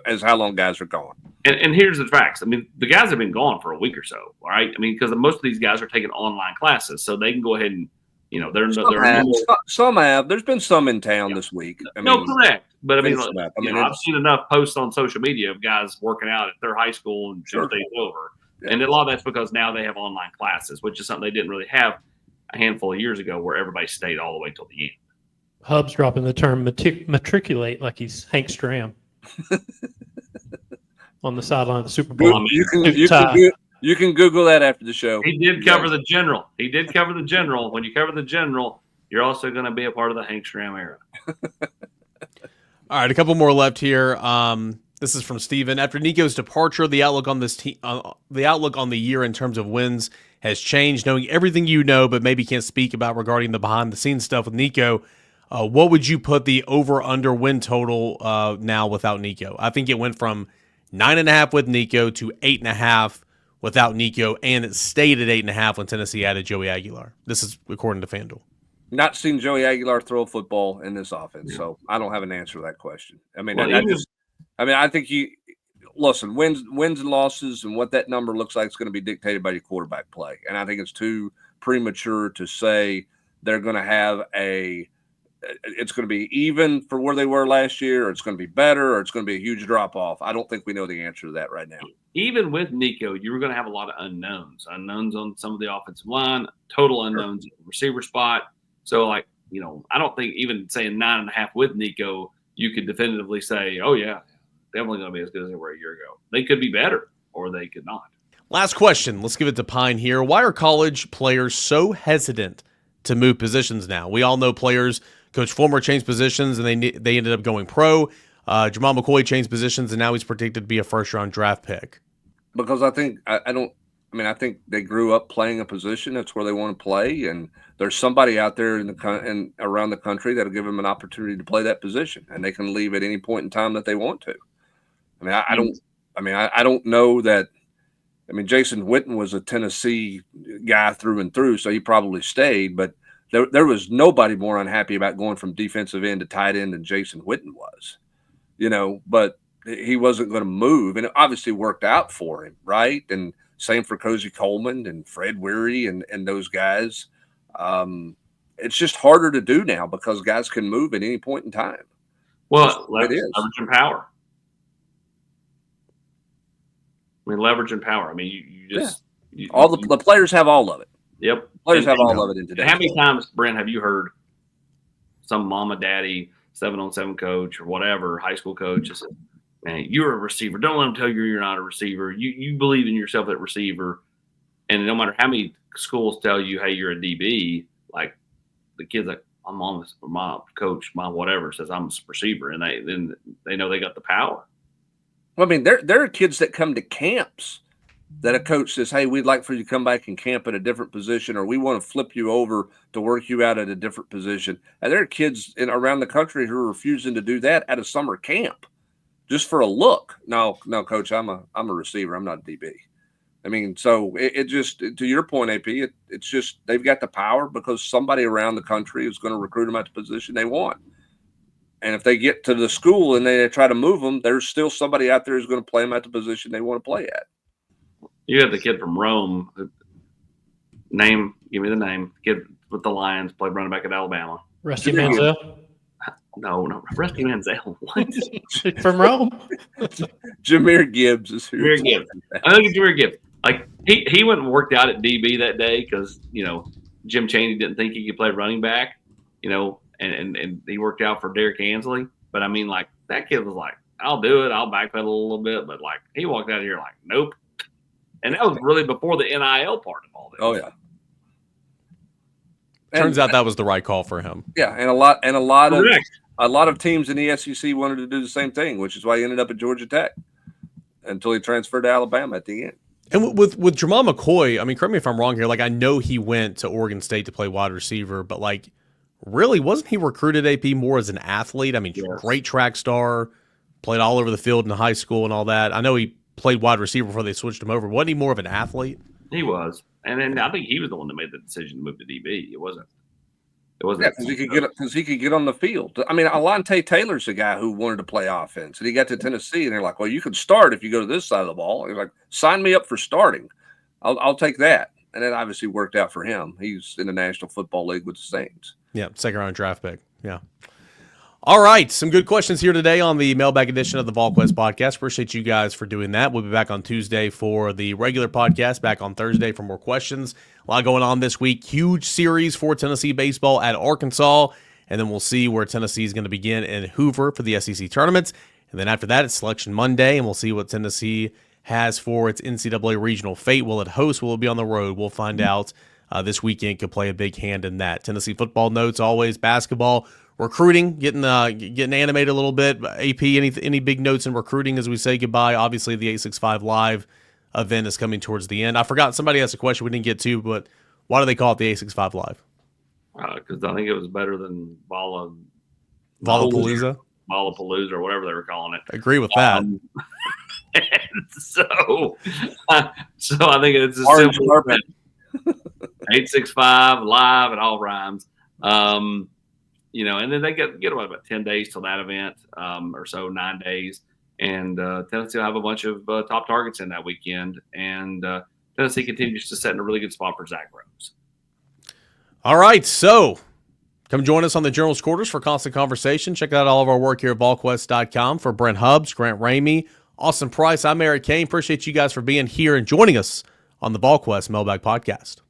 is how long guys are gone. And here's the facts. The guys have been gone for a week or so, all right? Because most of these guys are taking online classes, so they can go ahead and, some have. There's been some in town this week. Correct. But I've seen enough posts on social media of guys working out at their high school and birthday's over. Yeah. And a lot of that's because now they have online classes, which is something they didn't really have a handful of years ago where everybody stayed all the way till the end. Hub's dropping the term matriculate like he's Hank Stram on the sideline of the Super Bowl. You can Google that after the show. He did cover the general. When you cover the general, you're also going to be a part of the Hank Stram era. All right, a couple more left here. This is from Steven. After Nico's departure, the outlook on this team, the outlook on the year in terms of wins has changed. Knowing everything you know, but maybe can't speak about regarding the behind-the-scenes stuff with Nico, what would you put the over/under win total now without Nico? I think it went from 9.5 with Nico to 8.5 without Nico, and it stayed at 8.5 when Tennessee added Joey Aguilar. This is according to FanDuel. Not seen Joey Aguilar throw a football in this offense, so I don't have an answer to that question. I think listen, wins and losses and what that number looks like is going to be dictated by your quarterback play. And I think it's too premature to say they're going to have it's going to be even for where they were last year, or it's going to be better, or it's going to be a huge drop off. I don't think we know the answer to that right now. even with Nico, you were going to have a lot of unknowns on some of the offensive line, total unknowns at the receiver spot. So, like, I don't think even saying 9.5 with Nico, you could definitively say, oh, yeah, definitely going to be as good as they were a year ago. They could be better, or they could not. Last question. Let's give it to Pine here. Why are college players so hesitant to move positions now? We all know players, Coach Fulmer changed positions, and they ended up going pro. Jamal McCoy changed positions, and now he's predicted to be a first-round draft pick. Because I think I think they grew up playing a position. That's where they want to play, and there's somebody out there in around the country that'll give them an opportunity to play that position, and they can leave at any point in time that they want to. I don't know that. I mean, Jason Witten was a Tennessee guy through and through, so he probably stayed. But there was nobody more unhappy about going from defensive end to tight end than Jason Witten was. But he wasn't going to move, and it obviously worked out for him, right? And same for Cozy Coleman and Fred Weary and those guys. It's just harder to do now because guys can move at any point in time. Well, leverage and power. Leverage and power. You just the players have all of it. Yep, players have all of it in today. How many times, Brent, have you heard some mama, daddy, 7-on-7 coach or whatever, high school coach just said, man, you're a receiver. Don't let them tell you're not a receiver. You believe in yourself at receiver. And no matter how many schools tell you, hey, you're a DB, like the kid's like, I'm on this, my coach, my whatever says I'm a receiver. And they know they got the power. Well, there are kids that come to camps that a coach says, hey, we'd like for you to come back and camp at a different position, or we want to flip you over to work you out at a different position. And there are kids around the country who are refusing to do that at a summer camp just for a look. No, coach, I'm a receiver. I'm not a DB. So it just, to your point, AP, it's just they've got the power because somebody around the country is going to recruit them at the position they want. And if they get to the school and they try to move them, there's still somebody out there who's going to play them at the position they want to play at. You have the kid from Rome. Give me the name. Kid with the Lions, played running back at Alabama. Rusty Manziel? No, Rusty Manziel. What? From Rome? Jahmyr Gibbs is who. Jahmyr Gibbs. I think it's Jahmyr Gibbs. Like he went and worked out at DB that day because Jim Chaney didn't think he could play running back. And he worked out for Derrick Ansley. But that kid was like, I'll do it. I'll backpedal a little bit. But he walked out of here like, nope. And that was really before the NIL part of all this. Oh yeah. Turns out that was the right call for him. Yeah, and a lot of teams in the SEC wanted to do the same thing, which is why he ended up at Georgia Tech until he transferred to Alabama at the end. And with Jamal McCoy, correct me if I'm wrong here. I know he went to Oregon State to play wide receiver, but really wasn't he recruited AP more as an athlete? Yes. Great track star, played all over the field in high school and all that. I know he played wide receiver before they switched him over. Wasn't he more of an athlete? He was. And then I think he was the one that made the decision to move to DB. It wasn't. Yeah, because he could get on the field. Alontae Taylor's a guy who wanted to play offense, and he got to Tennessee, and they're like, "Well, you could start if you go to this side of the ball." He's like, "Sign me up for starting. I'll take that." And it obviously worked out for him. He's in the National Football League with the Saints. Yeah, second-round draft pick. Yeah. All right, some good questions here today on the mailbag edition of the Volquest podcast. Appreciate you guys for doing that. We'll be back on Tuesday for the regular podcast, back on Thursday for more questions. A lot going on this week. Huge series for Tennessee baseball at Arkansas, and then we'll see where Tennessee is going to begin in Hoover for the SEC tournaments. And then after that, it's Selection Monday, and we'll see what Tennessee has for its NCAA regional fate. Will it host? Will it be on the road? We'll find out. This weekend could play a big hand in that. Tennessee football notes, always basketball. Recruiting, getting animated a little bit. AP, any big notes in recruiting as we say goodbye? Obviously, the 865 Live event is coming towards the end. I forgot, somebody asked a question we didn't get to, but why do they call it the 865 Live? Because I think it was better than Lollapalooza? Lollapalooza or whatever they were calling it. I agree with that. And so I think it's a simple 865 Live, it all rhymes. And then they get about 10 days till that event, or so, 9 days. And Tennessee will have a bunch of top targets in that weekend. And Tennessee continues to set in a really good spot for Zach Rose. All right, so come join us on the General's Quarters for constant conversation. Check out all of our work here at Volquest.com for Brent Hubbs, Grant Ramey, Austin Price, I'm Eric Kane. Appreciate you guys for being here and joining us on the Volquest Mailbag Podcast.